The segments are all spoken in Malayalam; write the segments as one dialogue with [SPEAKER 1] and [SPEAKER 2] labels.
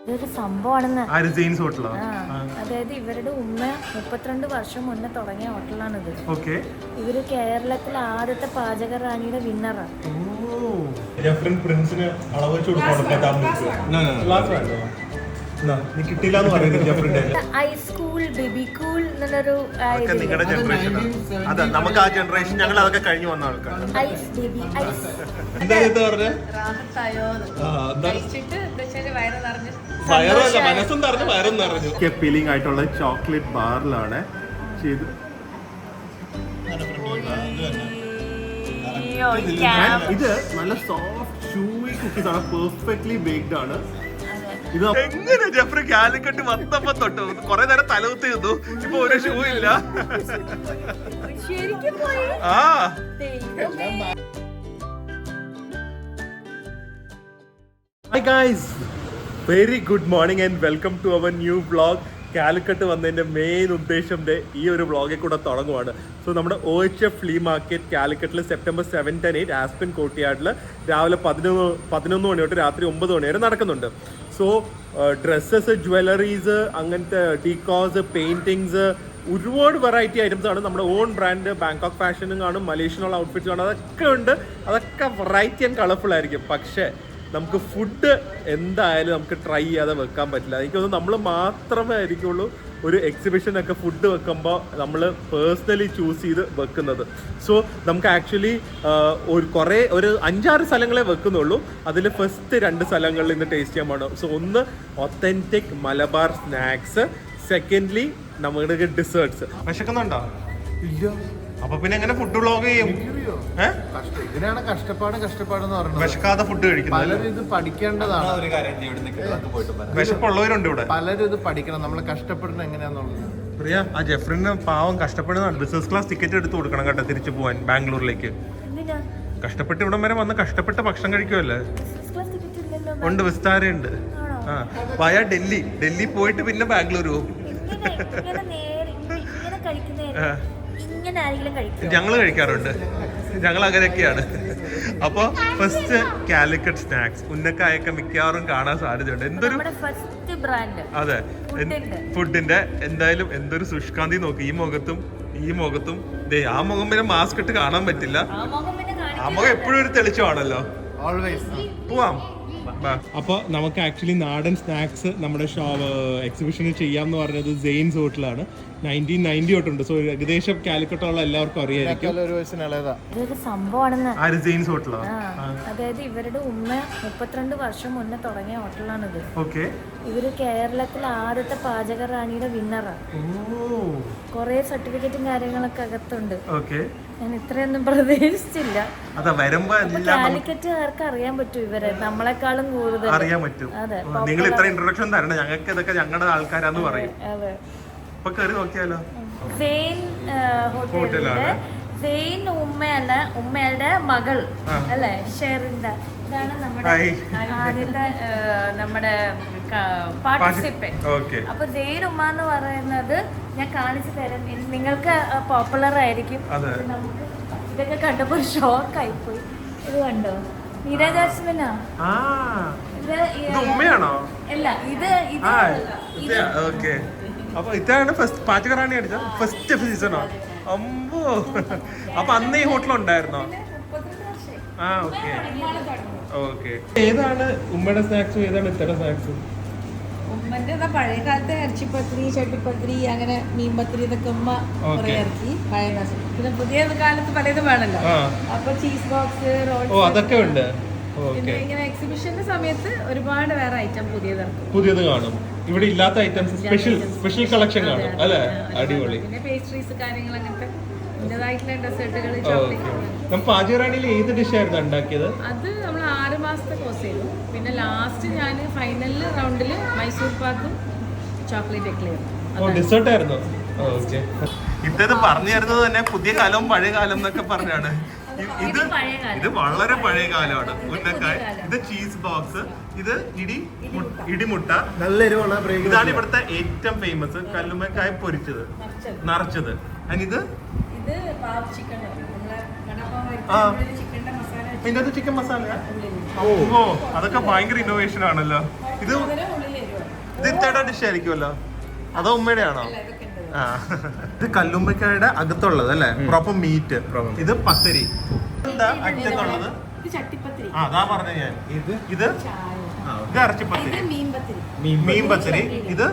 [SPEAKER 1] ഇതൊരു സംഭവമാണെന്ന്.
[SPEAKER 2] അതായത്
[SPEAKER 1] ഇവരുടെ ഉമ്മ 32 വർഷം മുന്നേ തുടങ്ങിയ ഹോട്ടലാണിത്. ഇവര് കേരളത്തിലെ ആദ്യത്തെ പാചക റാണിയുടെ വിന്നറാണ്. ഐസ്കൂൾ ബേബി കൂൾ എന്നൊരു
[SPEAKER 2] നിങ്ങളുടെ ജനറേഷൻ. അതെ, നമുക്ക് ആ ജനറേഷൻ, ഞങ്ങൾ അതൊക്കെ കഴിഞ്ഞു വന്ന ആൾക്കാർ.
[SPEAKER 1] Ice baby ice.
[SPEAKER 2] ഫീലിംഗ് ആയിട്ടുള്ള ചോക്ലേറ്റ് ബാറിലാണ് ചെയ്ത്. ഇത് നല്ല സോഫ്റ്റ് ഷൂയി കുക്കീസ് ആണ്, പെർഫെക്റ്റ്ലി ബേക്ക്ഡ് ആണ്. ഇത് എങ്ങനെ ജെഫ്രി കാലിക്കട്ട് വന്നപ്പോ തൊട്ട് കൊറേ നേരം തലകുത്തി നിന്നു, ഇപ്പൊ ഒരു ഷൂ ഇല്ല. ആ hi guys, very good morning and welcome to our new vlog. Calicut വന്നതിൻ്റെ മെയിൻ ഉദ്ദേശം ഈ ഒരു വ്ളോഗിൽ കൂടെ തുടങ്ങുവാണ്. സോ നമ്മുടെ OHF ഫ്ലീ മാർക്കറ്റ് കാലിക്കറ്റിൽ സെപ്റ്റംബർ 7 and 8 ആസ്പിൻ കോർട്ട്യാർഡിൽ രാവിലെ 11 മണി തൊട്ട് രാത്രി 9 മണി വരെ നടക്കുന്നുണ്ട്. സോ ഡ്രസ്സസ്, ജ്വല്ലറീസ്, അങ്ങനത്തെ ഡീകോസ്, പെയിൻറ്റിങ്സ്, ഒരുപാട് വെറൈറ്റി ഐറ്റംസ് ആണ്. നമ്മുടെ ഓൺ ബ്രാൻഡ് ബാങ്കോക്ക് ഫാഷനും കാണും, മലേഷ്യനുള്ള ഔട്ട്ഫിറ്റ്സ് കാണും, അതൊക്കെ ഉണ്ട്. അതൊക്കെ വെറൈറ്റി ആൻഡ് കളർഫുൾ ആയിരിക്കും. പക്ഷേ നമുക്ക് ഫുഡ് എന്തായാലും നമുക്ക് ട്രൈ ചെയ്യാതെ വെക്കാൻ പറ്റില്ല. എനിക്ക് തോന്നുന്നു നമ്മൾ മാത്രമേ ആയിരിക്കുള്ളൂ ഒരു എക്സിബിഷനൊക്കെ ഫുഡ് വെക്കുമ്പോൾ നമ്മൾ പേഴ്സണലി ചൂസ് ചെയ്ത് വെക്കുന്നത്. സോ നമുക്ക് ആക്ച്വലി ഒരു 5-6 സ്ഥലങ്ങളെ വെക്കുന്നുള്ളൂ. അതിൽ ഫസ്റ്റ് 2 സ്ഥലങ്ങളിൽ ഇന്ന് ടേസ്റ്റ് ചെയ്യാൻ പോകണം. സോ ഒന്ന് ഒത്തൻറ്റിക് മലബാർ സ്നാക്സ്, സെക്കൻഡ്ലി നമ്മുടെ ഡിസേർട്ട്സ്. വിശക്കുന്നുണ്ടോ? ഇല്ല. അപ്പൊ പിന്നെ എങ്ങനെ ഫുഡ് വ്ളോഗ് ചെയ്യും?
[SPEAKER 3] ഇതിനാണ് കഷ്ടപ്പാടെന്ന് പറയുന്നത്.
[SPEAKER 2] വിശക്കാതെ ഫുഡ് കഴിക്കുന്നത്
[SPEAKER 3] പലരും ഇത് പഠിക്കേണ്ടതാണ്.
[SPEAKER 2] വിശപ്പുള്ളവരുണ്ട് ഇവിടെ.
[SPEAKER 3] പലരും ഇത് പഠിക്കണം, നമ്മൾ കഷ്ടപ്പെടുന്നത് എങ്ങനെയാന്നുള്ളത്.
[SPEAKER 2] പ്രിയ, ആ ജെഫ്രിന് പാവം കഷ്ടപ്പെടുന്നതാണ്. ബിസിനസ് ക്ലാസ് ടിക്കറ്റ് എടുത്ത് കൊടുക്കണം കേട്ടോ, തിരിച്ചു പോവാൻ ബാംഗ്ലൂരിലേക്ക്. കഷ്ടപ്പെട്ട് ഇവിടം വരെ വന്ന് കഷ്ടപ്പെട്ട ഭക്ഷണം കഴിക്കുമല്ലേ? ഉണ്ട്, വിസ്താരയുണ്ട്. ആ, വയ ഡൽഹി പോയിട്ട് പിന്നെ ബാംഗ്ലൂർ പോകും. ഞങ്ങൾ കഴിക്കാറുണ്ട്, ഞങ്ങൾ അങ്ങനെയൊക്കെയാണ്. അപ്പോൾ ഫസ്റ്റ് കാലിക്കറ്റ് സ്നാക്സ്, ഉന്നക്കായൊക്കെ മിക്കവാറും കാണാൻ സാധ്യതയുണ്ട്. എന്തൊരു അതെ ഫുഡിന്റെ എന്തായാലും എന്തൊരു സുഷ്കാന്തി നോക്കി. ഈ മുഖത്തും ആ മുഖം പിന്നെ മാസ്ക് ഇട്ട് കാണാൻ പറ്റില്ല. ആ മുഖം എപ്പോഴും ഒരു തെളിച്ചമാണല്ലോ. പോവാം. അപ്പോൾ നമുക്ക് ആക്ച്വലി നാടൻ സ്നാക്സ് നമ്മുടെ എക്സിബിഷനിൽ ചെയ്യാമെന്ന് പറഞ്ഞത് സെയിൻസ് ഹോട്ടലാണ്. 1990 തൊട്ടുണ്ട്. സോ ഏകദേശം കാലിക്കട്ടുള്ള എല്ലാവർക്കും അറിയായിരിക്കും.
[SPEAKER 1] ഇതൊരു സംഭവമാണെന്ന്.
[SPEAKER 2] അതായത്
[SPEAKER 1] ഇവരുടെ ഉമ്മ 32 വർഷം മുന്നേ തുടങ്ങിയ ഹോട്ടലാണിത്. ഇവര് കേരളത്തിലെ ആദ്യത്തെ പാചക റാണിയുടെ വിന്നറാണ്. കൊറേ സർട്ടിഫിക്കറ്റും കാര്യങ്ങളൊക്കെ അകത്തുണ്ട്. ഞാൻ ഇത്രയൊന്നും പ്രതീക്ഷിച്ചില്ല. കാലിക്കറ്റുകാർക്ക് അറിയാൻ പറ്റും ഇവരെ നമ്മളെക്കാളും കൂടുതൽ
[SPEAKER 2] അറിയാൻ പറ്റും. നിങ്ങൾ ഇത്ര ഇൻട്രൊഡക്ഷൻ തരണം, ഞങ്ങൾക്ക് ഇതൊക്കെ ഞങ്ങളുടെ ആൾക്കാരാന്ന് പറയും. ഇപ്പൊ കയറി നോക്കിയാലോ.
[SPEAKER 1] സെയിൻ ഉമ്മയുടെ മകൾ അല്ലെ, ഷെറിന്റെ. ഇതാണ് നമ്മുടെ ആദ്യത്തെ നമ്മുടെ പാർട്ടിസിപ്പന്റ്. അപ്പൊ സെയിൻ ഉമ്മ എന്ന് പറയുന്നത് ഞാൻ കാണിച്ചു തരാം, നിങ്ങൾക്ക് പോപ്പുലർ ആയിരിക്കും. നമുക്ക് ഇതൊക്കെ കണ്ടപ്പോ ഷോക്ക് ആയിപ്പോയി. ഇത് കണ്ടോ, മീര ജാസ്മിനാ. അല്ല, ഇത്
[SPEAKER 2] അപ്പൊ ഇതാണ് ഫസ്റ്റ് പാചകറാണി അടിച്ച ഫസ്റ്റ് സീസണോ? അമ്പോ. അപ്പൊ അന്ന് ഈ ഹോട്ടൽ ഉണ്ടായിരുന്നോ? ആ, ഓക്കെ. ഏതാണ് ഉമ്മയുടെ സ്നാക്സും ഏതാണ് ഇത്തരം സ്നാക്സും?
[SPEAKER 4] ഉമ്മന്റെ പഴയ കാലത്തെ ഇറച്ചിപ്പത്തിരി, ചട്ടിപ്പത്തിരി, അങ്ങനെ മീൻപത്തിരി, ഇതൊക്കെ ഉമ്മ കുറെ ഇറക്കി പഴയ കാലത്ത്. പിന്നെ പുതിയ കാലത്ത് പലതും വേണല്ലോ. അപ്പൊ ചീസ് ബോക്സ്, റോൾ,
[SPEAKER 2] അതൊക്കെ ഉണ്ട്.
[SPEAKER 4] പിന്നെ ഇങ്ങനെ എക്സിബിഷന്റെ സമയത്ത് ഒരുപാട് വേറെ ഐറ്റം
[SPEAKER 2] പുതിയത് കാണും. ഇവിടെ ഇല്ലാത്ത ഐറ്റംസ് സ്പെഷ്യൽ കളക്ഷൻ കാണും അല്ലേ? അടിപൊളി.
[SPEAKER 4] പിന്നെ പേസ്ട്രീസ്, കാര്യങ്ങൾ, അങ്ങനത്തെ അതിൻ്റെതായിട്ടുള്ള ഡെസേർട്ടുകൾ.
[SPEAKER 2] നമ്മൾ പാചകറാണിയിൽ ഏത് ഡിഷായിരുന്നു ഉണ്ടാക്കിയത്?
[SPEAKER 4] അത് നമ്മൾ 6 മാസത്തെ കോഴ്സ് ചെയ്തു. പിന്നെ ലാസ്റ്റ് ഞാൻ ഫൈനൽ റൗണ്ടിൽ മൈസൂർ പാക്കും ചോക്ലേറ്റ് എക്ലെയറും
[SPEAKER 2] ഡെസേർട്ട് ആയിരുന്നു. ഇത് പറഞ്ഞു തരുന്നത് തന്നെ പുതിയ കാലവും പഴയ കാലം എന്നൊക്കെ പറഞ്ഞാണ്. ഇത് വളരെ പഴയ കാലമാണ്. ഉന്നക്കായ, ഇത് ചീസ് ബോക്സ്, ഇത് ഇടിമുട്ട,
[SPEAKER 3] നല്ല എരിവുള്ള.
[SPEAKER 2] ഇതാണ് ഇവിടുത്തെ ഏറ്റവും ഫേമസ് കല്ലുമ്മക്കായ പൊരിച്ചത്, നിറച്ചത്. ഇത്
[SPEAKER 4] ചിക്കന്റെ മസാല
[SPEAKER 2] ഇതിന്റെ അത് ചിക്കൻ മസാല. ഓ അതൊക്കെ ഭയങ്കര ഇന്നോവേഷൻ ആണല്ലോ. ഇത് ഇത്തയുടെ ഡിഷ് ആയിരിക്കുമല്ലോ, അതോ ഉമ്മയുടെ ആണോ? ആ ഇത് കല്ലുമ്മക്കായുടെ അകത്തുള്ളത് അല്ലേ, പ്രോപ്പർ മീറ്റ്. ഇത് പത്തരി. എന്താ അറ്റത്തുള്ളത്? അതാ പറഞ്ഞ ഞാൻ. ഇത് ഇത് ഇറച്ചിപ്പത്തിരി, മീൻ പത്തിരി. ഇത്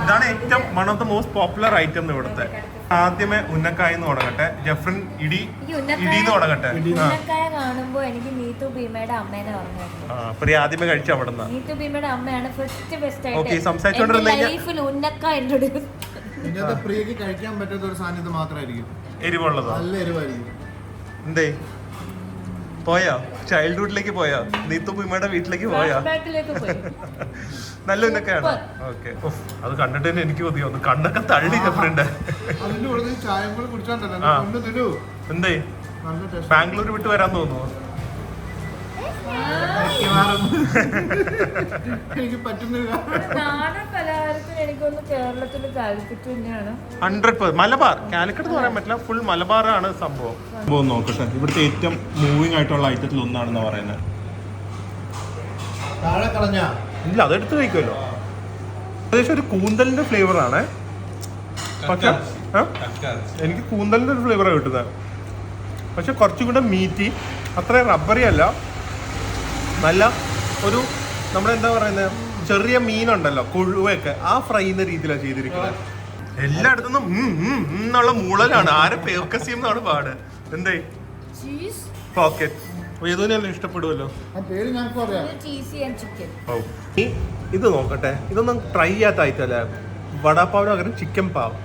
[SPEAKER 2] ഇതാണ് ഏറ്റവും one of the most popular item ഇവിടുത്തെ. ആദ്യമേ ഉന്നക്കായ എന്ന് തുടങ്ങട്ടെ, ജഫ്രിൻ ഇടി ഇടിന്ന് തുടങ്ങട്ടെ.
[SPEAKER 1] ഉന്നക്കായ കാണുമ്പോ എനിക്ക് നീതു ഭീമയുടെ അമ്മേനെ പറഞ്ഞു.
[SPEAKER 2] പ്രിയ ആദ്യമേ കഴിച്ച അവിടെ നിന്ന്.
[SPEAKER 1] നീതു ഭീമയുടെ അമ്മയാണ് ഫസ്റ്റ് ബെസ്റ്റ്
[SPEAKER 2] സംസാരിച്ചോണ്ടിരുന്ന
[SPEAKER 1] ഉന്നക്കായ ഇൻട്രൊഡ്യൂസ്.
[SPEAKER 3] ഇതിനകത്ത് പ്രിയക്ക് കഴിക്കാൻ പറ്റാത്ത ഒരു സാന്നിധ്യം മാത്രമായിരിക്കും,
[SPEAKER 2] എരിവുള്ളത്.
[SPEAKER 3] നല്ല എരിവായിരിക്കും.
[SPEAKER 2] എന്തേ പോയോ? ചൈൽഡ്ഹുഡിലേക്ക് പോയോ? നീത്തു ഭീമയുടെ വീട്ടിലേക്ക് പോയോ? നല്ല ഉന്നൊക്കെയാണ്. ഓക്കെ, അത് കണ്ടിട്ട് തന്നെ എനിക്ക് മതി ഒന്ന് കണ്ണൊക്കെ തള്ളി ജഫ്രിന്റെ. എന്തേ ബാംഗ്ലൂർ വിട്ട് വരാൻ തോന്നുന്നു?
[SPEAKER 3] എനിക്ക് പറ്റുന്നില്ല.
[SPEAKER 1] നാടൻ പലഹാരത്തിന് എനിക്കൊന്ന് കേരളത്തിൽ താല്പര്യം തന്നെയാണ്.
[SPEAKER 2] 100%. മലബാർ, കാലിക്കറ്റ് എന്ന് പറയാൻ പറ്റില്ല, ഫുൾ മലബാറാണ് സംഭവം. നോക്കട്ടെ, ഇവിടുത്തെ ഏറ്റവും മൂവിങ് ആയിട്ടുള്ള ഐറ്റത്തിൽ ഒന്നാണെന്ന് പറയുന്നത്. ഇല്ല, അതെടുത്ത് കഴിക്കുമല്ലോ. ഏകദേശം ഒരു കൂന്തലിന്റെ ഫ്ലേവർ ആണ്. പക്ഷെ എനിക്ക് കൂന്തലിന്റെ ഒരു ഫ്ലേവറാണ് കിട്ടുന്നത്. പക്ഷെ കുറച്ചും കൂടെ മീറ്റി, അത്ര റബ്ബറി അല്ല. നല്ല ഒരു നമ്മളെന്താ പറയുന്നത്, ചെറിയ മീനുണ്ടല്ലോ കൊഴുവൊക്കെ, ആ ഫ്രൈ ചെയ്യുന്ന രീതിയിലാണ് ചെയ്തിരിക്കുന്നത്. എല്ലായിടത്തുനിന്നും എന്നുള്ള മൂളലാണ്. ആരെ ഫോക്കസ് ചെയ്യുന്നതാണ് പാട്. എന്തേ പോക്കറ്റ് ഏതോനെല്ലാം ഇഷ്ടപ്പെടുമല്ലോ. ഇത് നോക്കട്ടെ, ഇതൊന്നും ട്രൈ ചെയ്യാത്ത ഐറ്റല്ലേ. വടാപ്പാവിന് പകരം ചിക്കൻ പാവ്.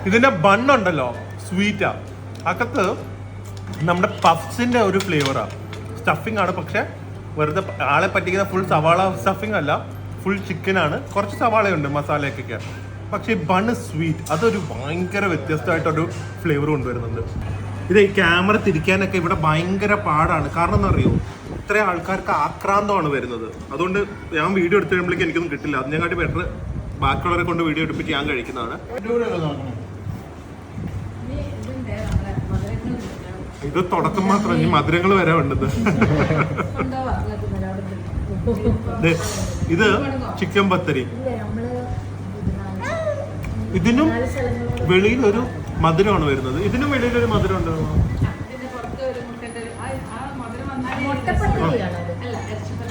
[SPEAKER 2] ഇതിന്റെ ബണ്ണുണ്ടല്ലോ സ്വീറ്റാ, അകത്ത് നമ്മുടെ പഫ്സിന്റെ ഒരു ഫ്ലേവറാ. സ്റ്റഫിംഗ് ആണ്, പക്ഷെ വെറുതെ ആളെ പറ്റിക്കുന്ന ഫുൾ സവാള സ്റ്റഫിംഗ് അല്ല, ഫുൾ ചിക്കൻ ആണ്. കുറച്ച് സവാളയുണ്ട് മസാലയൊക്കെ, പക്ഷെ ഈ ബണ്ണ് സ്വീറ്റ്, അതൊരു ഭയങ്കര വ്യത്യസ്തമായിട്ടൊരു ഫ്ലേവർ കൊണ്ടുവരുന്നുണ്ട്. ഇത് ഈ ക്യാമറ തിരിക്കാനൊക്കെ ഇവിടെ ഭയങ്കര പാടാണ്. കാരണം എന്താ അറിയോ, ഇത്രയും ആൾക്കാർക്ക് ആക്രാന്തമാണ് വരുന്നത്. അതുകൊണ്ട് ഞാൻ വീഡിയോ എടുത്തു കഴിയുമ്പോഴേക്കും എനിക്കൊന്നും കിട്ടില്ല. അതിനെക്കാട്ടി ബെറ്റർ ബാക്കിയുള്ളവരെ കൊണ്ട് വീഡിയോ എടുപ്പിച്ച് ഞാൻ കഴിക്കുന്നതാണ്. ഇത് തുടക്കം മാത്രം, ഈ മധുരങ്ങൾ വരെ ഉണ്ടത്. ഇത് ചിക്കൻ പത്തരി. ഇതിനും വെളിയിലൊരു മധുരമാണ് വരുന്നത്, ഇതിനും വെളിയിലൊരു മധുരം ഉണ്ട്.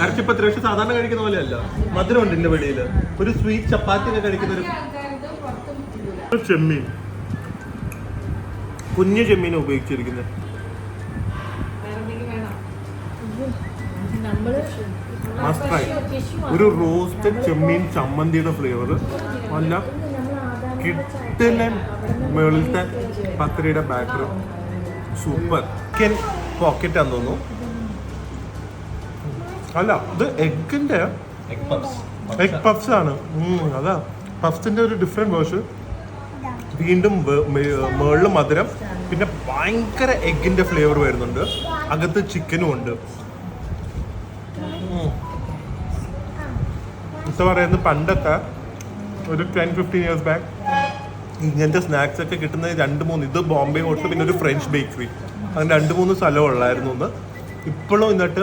[SPEAKER 2] ഇറച്ചിപ്പത്തിരി പക്ഷെ സാധാരണ കഴിക്കുന്ന പോലെയല്ല, മധുരം ഉണ്ട് ഇതിന്റെ വെളിയില്. ഒരു സ്വീറ്റ് ചപ്പാത്തി ഒക്കെ കഴിക്കുന്ന ഒരു ചെമ്മീൻ, കുഞ്ഞു ചെമ്മീനെ ഉപയോഗിച്ചിരിക്കുന്നത്. Must try. ഒരു റോസ്റ്റഡ് ചെമ്മീൻ ചമ്മന്തിയുടെ ഫ്ലേവർ, നല്ല കിട്ടിലൻ മേളിലത്തെ പത്തരിയുടെ ബാറ്റർ, സൂപ്പർ. ചിക്കൻ പോക്കറ്റ് ആണെന്ന് തോന്നുന്നു. അല്ല, ഇത് എഗ് പഫ്സ് ആണ്. അതാ പഫ്സിന്റെ ഒരു ഡിഫറെന്റ് വേർഷൻ. വീണ്ടും മേളിൽ മധുരം, പിന്നെ ഭയങ്കര എഗ്ഗിന്റെ ഫ്ലേവർ വരുന്നുണ്ട്. അകത്ത് ചിക്കനും ഉണ്ട്. എന്താ പറയുന്നത്, പണ്ടൊക്കെ ഒരു 10-15 ഇയേഴ്സ് ബാക്ക് ഇങ്ങനത്തെ സ്നാക്സ് ഒക്കെ കിട്ടുന്നത് 2-3, ഇത് ബോംബെ ഹോട്ടൽ, പിന്നെ ഒരു ഫ്രഞ്ച് ബേക്കറി, അങ്ങനെ 2-3 സ്ഥലം ഉള്ളായിരുന്നു ഒന്ന്. ഇപ്പോഴും എന്നിട്ട്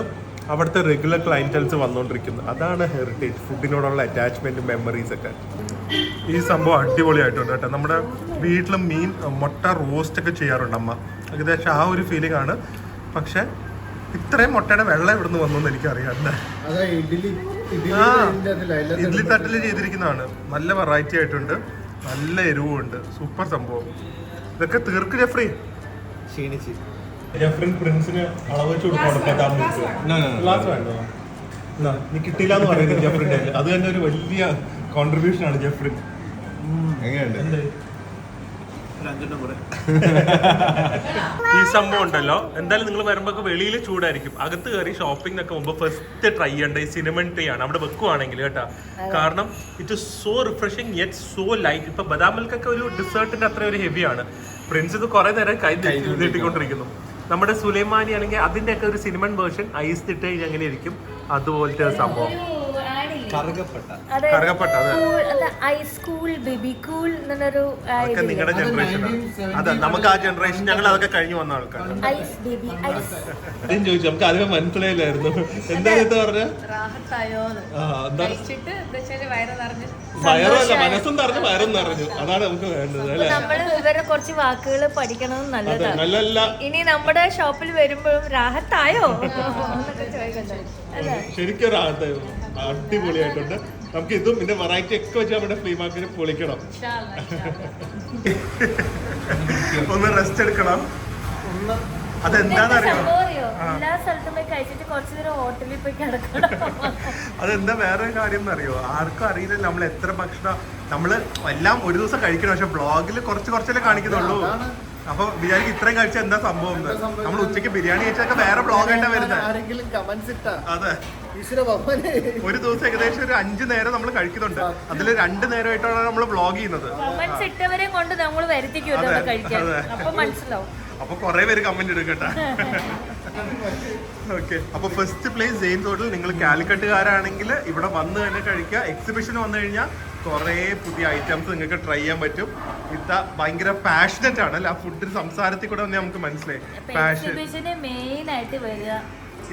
[SPEAKER 2] അവിടുത്തെ റെഗുലർ ക്ലയൻറ്റൽസ് വന്നുകൊണ്ടിരിക്കുന്നത്. അതാണ് ഹെറിറ്റേജ്, ഫുഡിനോടുള്ള അറ്റാച്ച്മെൻറ്റും മെമ്മറീസ് ഒക്കെ. ഈ സംഭവം അടിപൊളിയായിട്ടുണ്ട് കേട്ടോ. നമ്മുടെ വീട്ടിൽ മീൻ മുട്ട റോസ്റ്റ് ഒക്കെ ചെയ്യാറുണ്ട് അമ്മ, ഏകദേശം ആ ഒരു ഫീലിംഗ് ആണ്. പക്ഷെ ഇത്രയും മുട്ടയുടെ വെള്ളം ഇവിടുന്ന് വന്നു എന്ന് എനിക്കറിയാം. ഇഡ്ലി തട്ടിൽ ചെയ്തിരിക്കുന്നതാണ്. നല്ല വെറൈറ്റി ആയിട്ടുണ്ട്, നല്ല എരിവുണ്ട്, സൂപ്പർ സംഭവം. ഇതൊക്കെ തീർക്ക് ജഫ്രി. ക്ഷീണിച്ച് ജഫ്രിൻ പ്രിൻസിന് അളവ് വെച്ച് ഗ്ലാസ് വേണ്ടോ? നീ കിട്ടില്ല എന്ന് പറയുന്നത് ജഫ്രിന്റെ, അത് തന്നെ ഒരു വലിയ കോൺട്രിബ്യൂഷൻ ആണ് ജഫ്രിൻ. എങ്ങനെയുണ്ട് ഈ സംഭവം ഉണ്ടല്ലോ? എന്തായാലും നിങ്ങൾ വരുമ്പോ വെളിയിൽ ചൂടായിരിക്കും, അകത്ത് കയറി ഷോപ്പിംഗിനൊക്കെ മുമ്പ് ഫസ്റ്റ് ട്രൈ ചെയ്യേണ്ട ഈ സിനമൺ ടീ ആണ് അവിടെ വെക്കുവാണെങ്കിൽ കേട്ടോ. കാരണം it is so refreshing yet so light. ഇപ്പൊ ബദാം മിൽക്കൊക്കെ ഒരു ഡിസേർട്ടിന്റെ അത്ര ഒരു ഹെവിയാണ്. പ്രിൻസ് ഇത് കുറെ നേരം കൈ നീട്ടിക്കൊണ്ടിരിക്കുന്നു. നമ്മുടെ സുലൈമാനി ആണെങ്കിൽ അതിന്റെ ഒക്കെ ഒരു സിനമൺ വേർഷൻ ഐസ് ഇട്ട് കഴിഞ്ഞാൽ അങ്ങനെ ഇരിക്കും, അതുപോലത്തെ ഒരു സംഭവം. കറുകപ്പട്ട
[SPEAKER 1] ഐസ് കൂൾ ബേബി കൂൾ എന്നൊരു
[SPEAKER 2] അതൊക്കെ നിങ്ങളുടെ ജനറേഷൻ അതെ നമുക്ക് ആ ജനറേഷൻ ഞങ്ങൾ അതൊക്കെ കഴിഞ്ഞു വന്ന ആൾക്കാർ
[SPEAKER 1] ഐസ് ബേബി ഐസ്
[SPEAKER 2] ആദ്യം ചോദിച്ചു നമുക്ക് ആദ്യം മനസ്സിലായില്ലായിരുന്നു എന്താ പറഞ്ഞ വയറല്ല മനസ്സും നിറഞ്ഞു വയറും നിറഞ്ഞു അതാണ് നമുക്ക് വേണ്ടത് അല്ലെ
[SPEAKER 1] നമ്മള് ഇവരെ കുറച്ച് വാക്കുകൾ പഠിക്കണത് നല്ലതാണ്
[SPEAKER 2] നല്ല
[SPEAKER 1] ഇനി നമ്മുടെ ഷോപ്പിൽ വരുമ്പോഴും രാഹത്തായോ എന്നൊക്കെ ചോദിക്കണ്ടേ അല്ലേ
[SPEAKER 2] ശരിക്കും റാഹത്തായിരുന്നു അടിപൊളിയായിട്ടുണ്ട് നമുക്ക് ഇതും ഇതിന്റെ വെറൈറ്റി ഒക്കെ വെച്ച് നമ്മുടെ ഫ്ലീ മാർക്കറ്റ് പൊളിക്കണം ഒന്ന് റെസ്റ്റ് എടുക്കണം അതെന്താണെന്നറിയോ
[SPEAKER 1] എല്ലാ സ്ഥലത്തും പോയി കഴിച്ചിട്ട് കുറച്ചു നേരം ഹോട്ടലിൽ പോയി കിടക്കണം
[SPEAKER 2] അതെന്താ വേറെ കാര്യം എന്നറിയോ ആർക്കും അറിയില്ല നമ്മൾ എത്ര ഭക്ഷണം നമ്മള് എല്ലാം ഒരു ദിവസം കഴിക്കണം പക്ഷെ ബ്ലോഗിൽ കുറച്ചല്ലേ കാണിക്കുന്നുള്ളൂ അപ്പൊ വിചാരിക്കും ഇത്രയും കഴിച്ച എന്താ സംഭവം നമ്മൾ ഉച്ചയ്ക്ക് ബിരിയാണി കഴിച്ചൊക്കെ വേറെ ബ്ലോഗായിട്ടാ വരുന്നത് അതെ ഒരു ദിവസം ഏകദേശം ഒരു 5 നേരം നമ്മൾ കഴിക്കുന്നുണ്ട് അതിൽ 2 നേരമായിട്ടാണ് നമ്മൾ ബ്ലോഗ് ചെയ്യുന്നത്
[SPEAKER 1] ഇട്ടവരെ കൊണ്ട് നമ്മൾ വരുത്തിക്കുമല്ലോ കഴിക്കാൻ അപ്പൊ മനസ്സിലാവും
[SPEAKER 2] അപ്പൊ കൊറേ പേര് കമന്റ് എടുക്കട്ടെ ഓക്കെ അപ്പൊ ഫസ്റ്റ് പ്ലേസ് ജെയിൻ ഹോട്ടൽ നിങ്ങൾ കാലിക്കട്ടുകാരാണെങ്കിൽ ഇവിടെ വന്ന് തന്നെ കഴിക്കുക എക്സിബിഷൻ വന്നു കഴിഞ്ഞാൽ കുറേ പുതിയ ഐറ്റംസ് നിങ്ങൾക്ക് ട്രൈ ചെയ്യാൻ പറ്റും ഇത്ത ഭയങ്കര പാഷനറ്റ് ആണ് അല്ലെ ആ ഫുഡിന് സംസാരത്തിൽ കൂടെ നമുക്ക് മനസ്സിലായി പാഷൻ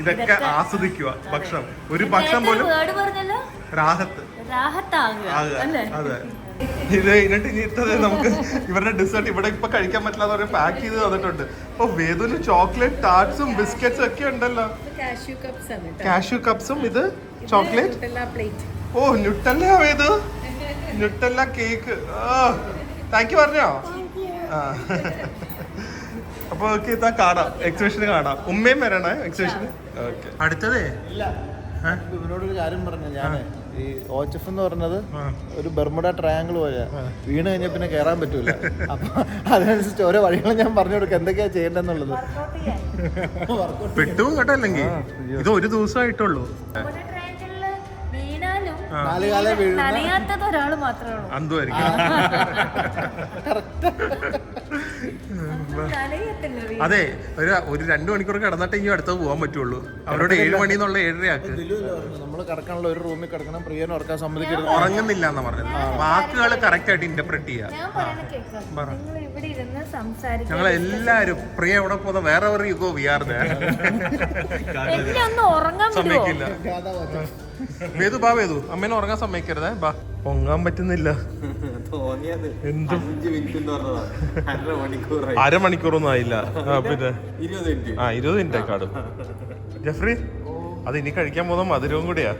[SPEAKER 2] ഇതൊക്കെ ആസ്വദിക്കുക ഭക്ഷണം ഒരു ഭക്ഷണം പോലും രാഹത്ത് അതെ ഇത് എന്നിട്ട് ഇനി ഇത്തത് നമുക്ക് ഇവരുടെ ഡെസേർട്ട് ഇവിടെ ഇപ്പൊ കഴിക്കാൻ പറ്റില്ലാതെ അവർ പാക്ക് ചെയ്ത് തന്നിട്ടുണ്ട് അപ്പൊ വേദുവിന് ചോക്ലേറ്റ് ടാർട്സും ബിസ്ക്കറ്റ്സും ഒക്കെ ഉണ്ടല്ലോ കാഷ്യൂ കപ്സും ഇത് ചോക്ലേറ്റ് ഓ ന്യൂട്ടല്ല വേദു ന്യൂട്ടല്ല കേക്ക് താങ്ക് യു പറഞ്ഞോ അപ്പൊ ഓക്കെ ഇതാ കാണാം എക്സിബിഷന് കാണാം ഉമ്മയും വരണേ എക്സിബിഷന് ഓക്കെ അടുത്തതേ
[SPEAKER 3] ഇവനോടൊരു കാര്യം പറഞ്ഞു ഞാൻ ഈ OHF എന്ന് പറഞ്ഞത് ഒരു ബർമുഡ ട്രയാങ്കിൾ പോലെയാ വീണ് കഴിഞ്ഞാൽ പിന്നെ കയറാൻ പറ്റൂല അപ്പൊ അതിനനുസരിച്ച് ഓരോ വഴികളും ഞാൻ പറഞ്ഞു കൊടുക്കാം എന്തൊക്കെയാ ചെയ്യേണ്ടതെന്നുള്ളത്
[SPEAKER 2] പെട്ടു കേട്ടോ അല്ലെങ്കിൽ ഇത് ഒരു ദിവസമായിട്ടുള്ളൂ
[SPEAKER 1] ഒരാള് മാത്രമേ
[SPEAKER 2] അന്തുമായിരിക്കും അതെ ഒരു 2 മണിക്കൂർ കിടന്നിട്ട് ഇനി അടുത്ത് പോകാൻ പറ്റുള്ളൂ അവരോട് 7 മണി എന്നുള്ള 7:30 ആക്ക്
[SPEAKER 3] നമ്മള് കിടക്കാനുള്ള ഒരു റൂമിൽ കിടക്കണം പ്രിയനെ ഉറക്കാൻ സമ്മതിക്കരുത്
[SPEAKER 2] ഉറങ്ങുന്നില്ല എന്നാ പറഞ്ഞത് വാക്കുകൾ കറക്റ്റ് ആയിട്ട് ഇന്റർപ്രറ്റ് ചെയ്യാം ഞങ്ങൾ എല്ലാരും പ്രിയ എവിടെ പോകുന്ന വേറെ ഒരു യുഗോ വിയാർന്ന് സമ്മതിക്കില്ല വേദു ബാ വേദു അമ്മേനെ ഉറങ്ങാൻ സമ്മതിക്കരുതേ ബാ പൊങ്ങാൻ പറ്റുന്നില്ല എന്തും 1/2 മണിക്കൂറൊന്നും ആയില്ല പിന്നെ 20 മിനിറ്റ് കാടും ജെഫ്രി അത് ഇനി കഴിക്കാൻ പോകുന്ന മധുരവും കൂടിയാ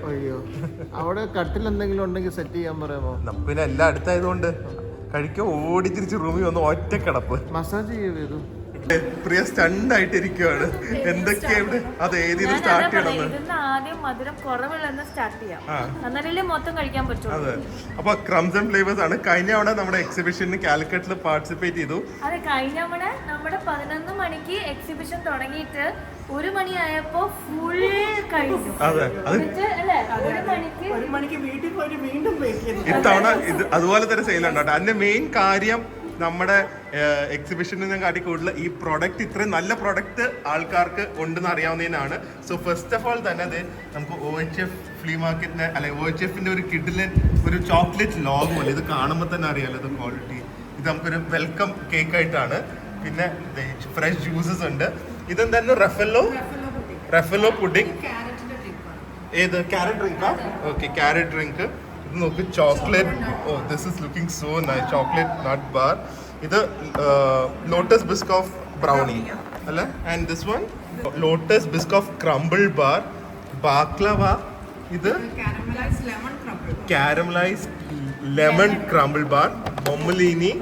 [SPEAKER 3] അവിടെ കട്ടിൽ എന്തെങ്കിലും ഉണ്ടെങ്കിൽ സെറ്റ് ചെയ്യാൻ പറയാമോ
[SPEAKER 2] പിന്നെ എല്ലാം അടുത്തായതുകൊണ്ട് കഴിക്കാൻ ഓടി തിരിച്ച് റൂമിൽ വന്ന് ഒറ്റ കിടപ്പ്
[SPEAKER 3] മസാജ് ചെയ്തു
[SPEAKER 2] പ്രിയ സ്റ്റണ്ട് ആയിട്ടിരിക്കുവാണ് എന്തൊക്കെയാ ഇവിടെ അത് ഏതിന് സ്റ്റാർട്ട് ചെയ്യണമെന്ന്
[SPEAKER 1] ആദ്യം മധുരം കുറവുള്ള സ്റ്റാർട്ട് ചെയ്യാം എന്നാലേ മൊത്തം കഴിക്കാൻ പറ്റും
[SPEAKER 2] അതെ അപ്പൊ ക്രംസ് ആൻഡ് ഫ്ലേവേഴ്സ് ആണ് കഴിഞ്ഞ തവണ നമ്മുടെ എക്സിബിഷന് കാലിക്കറ്റിൽ പാർട്ടിസിപ്പേറ്റ് ചെയ്തു
[SPEAKER 1] അതെ കഴിഞ്ഞ തവണ നമ്മുടെ 11 മണിക്ക് എക്സിബിഷൻ തുടങ്ങിയിട്ട് 1 മണിയായപ്പോ ഫുൾ കഴിഞ്ഞു
[SPEAKER 2] അതെ ഇത്തവണ ഇത് അതുപോലെ തന്നെ സെയിൽ ഉണ്ടോ അതിന്റെ മെയിൻ കാര്യം നമ്മുടെ എക്സിബിഷനിൽ കാട്ടി കൂടുതൽ ഈ പ്രൊഡക്റ്റ് ഇത്രയും നല്ല പ്രൊഡക്റ്റ് ആൾക്കാർക്ക് ഉണ്ടെന്ന് അറിയാവുന്നതിനാണ് സോ ഫസ്റ്റ് ഓഫ് ഓൾ തന്നെ അത് നമുക്ക് OHF ഫ്ലീ മാർക്കറ്റിന് അല്ലെ OHFന്റെ ഒരു കിഡിലൻ ഒരു ചോക്ലേറ്റ് ലോഗ് പോലെ ഇത് കാണുമ്പോൾ തന്നെ അറിയാലോ ഇത് ക്വാളിറ്റി ഇത് നമുക്കൊരു വെൽക്കം കേക്ക് ആയിട്ടാണ് പിന്നെ ഫ്രഷ് ജ്യൂസസ് ഉണ്ട് ഇതെന്തായിരുന്നു റഫലോ പുഡിംഗ് ഏത് ക്യാരറ്റ് ഡ്രിങ്കാ ഓക്കെ ക്യാരറ്റ് ഡ്രിങ്ക് ഇത് നോക്ക് chocolate oh this is looking so nice chocolate nut bar ഇത് ലോട്ടസ് ബിസ്ക് ഓഫ് ബ്രൗണി അല്ല and this one Lotus Biscoff crumble bar baklava ഇത് caramelise lemon crumble bar bomboloni